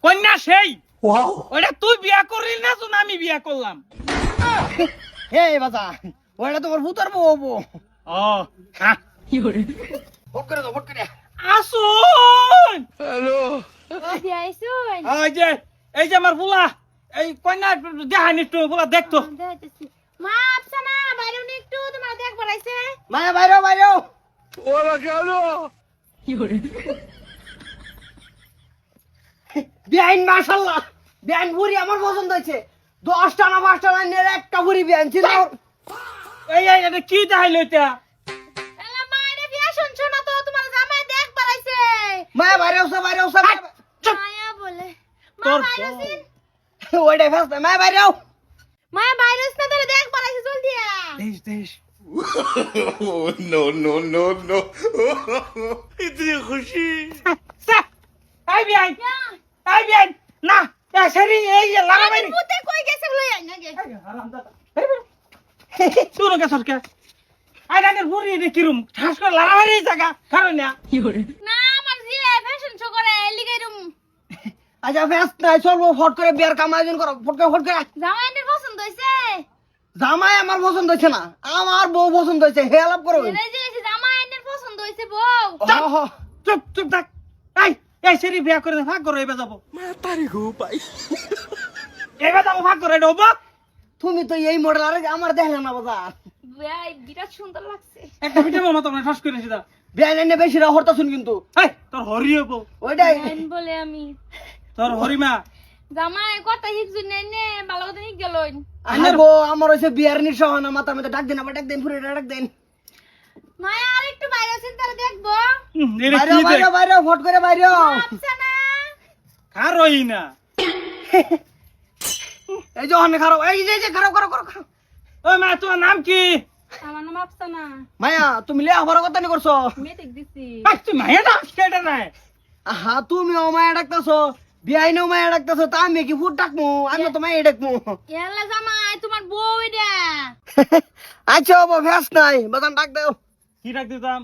কন্যা সেই ওয়াও ওটা তুই বিয়া করলি না তো আমি বিয়া করলাম। হে বাজা ওটা তোমার ভূতার বউ বউ ও হ্যাঁ ফট করে দাও ফট করে আসুন দি আইছুন এই যে আমার বুলা এই কন্যা দেখানি একটু বুলা দেখতো। দেখাইতেছি মা আফসানা বাইরে নি একটু তোমার দেখবার আইছে মায়া বাইরে বাইরে ওরা কেন বিআইন মাশাআল্লাহ বিআইন বুড়ি আমার পছন্দ হয়েছে 10টা না 5টা না নিয়ে একটা বুড়ি বিআইন ছিল এই এটা কি দেখাইলো এটা? এলা মায়ের বিয়া শুনছো না তো তোমার জামাই দেখবার আইছে মায়া বাইরে ওসা মায়া বলে মা তোর বাইরে আছিস ওইটা ফেস মায়া বাইরে মায়া বাইরে আছিস না তাহলে দেখবার আইছে জলদি আ দেশ Oh, no, no, no, no. इतनी खुशी আই বিয়াই না এ সরি এই যে লাগাবাই আমি পুতে কই গেছে লই আই না গে তুই কে সরকে আই না বুড়ি রে কিরম ঠাস করে লাগাবাই এই জায়গা কারণ না না আমার জি ফ্যাশন শো করে লিগাইরুম আচ্ছা ফেস নাই চলবো ফট করে বিয়ার কাম আয়োজন করো ফট করে জামাইদের পছন্দ হইছে জামাই আমার পছন্দ হয়েছে না আমার বউ পছন্দ হয়েছে হেল্প করো এরে যে জামাইদের পছন্দ হইছে বউ চুপ থাক এই সরি বিয়া করে ভাগ করে এবে যাব माता रे गो भाई এবে যাব ভাগ করে দেবো। তুমি তো এই মডেল আর আমার দেখলে না বাজার ভাই বিরাট সুন্দর লাগছে একটা ভিডিও মতো না ঠাস করে সিধা বিয়ান এনে বেশি রা হরতা শুন কিন্তু এই তোর হরি হবো ওইটাই আইন বলে আমি তোর হরিমা জামাই কথা হিকজু নেনে ভালো কথা হিক গেলইন আমার বউ আমার হইছে বিয়ার নিশা না মাথার মধ্যে ডাক দেন আবার ডাক দেন ফুরে ডাক দেন মায়া আর একটু বাইরে আছেন তাহলে দেখবো এটা কি দেখ বাইরে ফট করে বাইরে আফসানা কারই না এই যে অনেক খারাপ এই যে খারাপ করো ও মা তোমার নাম কি? আমার নাম আফসানা মায়া তুমি লে আমার কথা নি করছো মেটিক দিছি তুই মায়ের নাম কেটে নাই আহা তুমি ও মায়া ডাকতাছো বিয়াইনো মায়া ডাকতাছো তা আমি কি ফুট ডাকমু আমি তো মায়া ডাকমু এলা জামাই তোমার বউ এটা আচ্ছা বাবা ফেস নাই বাদান ডাক দাও কি ডাক দিতাম?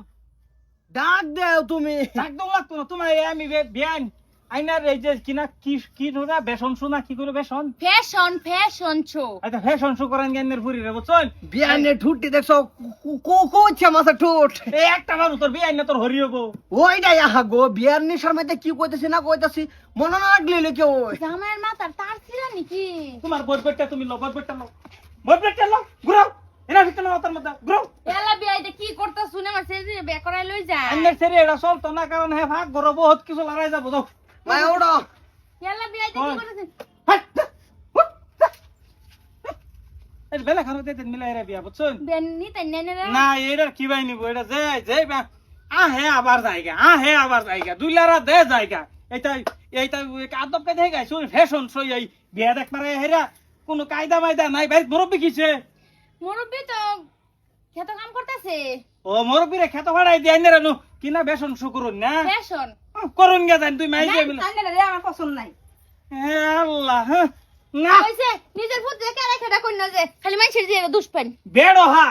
ডাক দাও তুমি ডাক দাও লাগতো না তোমার আমি বিয়ান আইনার এই যে কিনা কি না বেসন শোনা কি করে বেসন ফ্যাশন শো আচ্ছা ফ্যাশন শো করেন জ্ঞানের ফুরি রে বুঝছেন বিয়ানে ঠুটি দেখছো কোচ্ছে মাসা ঠুট এই একটা মানুষ তোর বিয়ান না তোর হরি হবো ওইটাই আহা গো বিয়ার নিশার মধ্যে কি কইতেছি না কইতাছি মনে না লাগলে কেউ জামাইয়ের মাথার তার ছিল নাকি তোমার বদবেটটা তুমি লো বদবেটটা লো ঘুরাও এরা ভিতরে না তার মধ্যে ঘুরাও এলা বিয়াইতে কি করতা শুনে আমার ছেলে বে করাই লই যায় আন্নের ছেড়ে এটা চলতো না কারণ হ্যাঁ ভাগ বড় বহুত কিছু লড়াই যাবো যাও মায়া ওড়ো এলা বিয়াইতে কি করতেছেন এই বেলা খানো দিতে মিলাই রে বিয়া বুঝছেন বেননি তাই নেনে রে না এটার কি বাই নিব এটা যে আহে আবার জায়গা দুইলারা দে জায়গা এইটা আদব কায়দা হয়ে গেছে ফ্যাশন সই এই বিয়া দেখ মারে হেরা কোনো কায়দা মায়দা নাই ভাই মুরব্বী কিছে মুরব্বি তো খেত কাম করতেছে ও মুরব্বী রে খেত ভাড়াই দিয়ে আইনে রানু কিনা বেসন শু করুন না ফ্যাশন করুন গে জান তুই মাই দিয়ে আনে রে আমার পছন্দ নাই হে আল্লাহ হ্যাঁ না কইছে নিজের ফুট দেখে রেখে ডাকুন না যে খালি মাইছের যে দুষ্পেন বেড়ো হা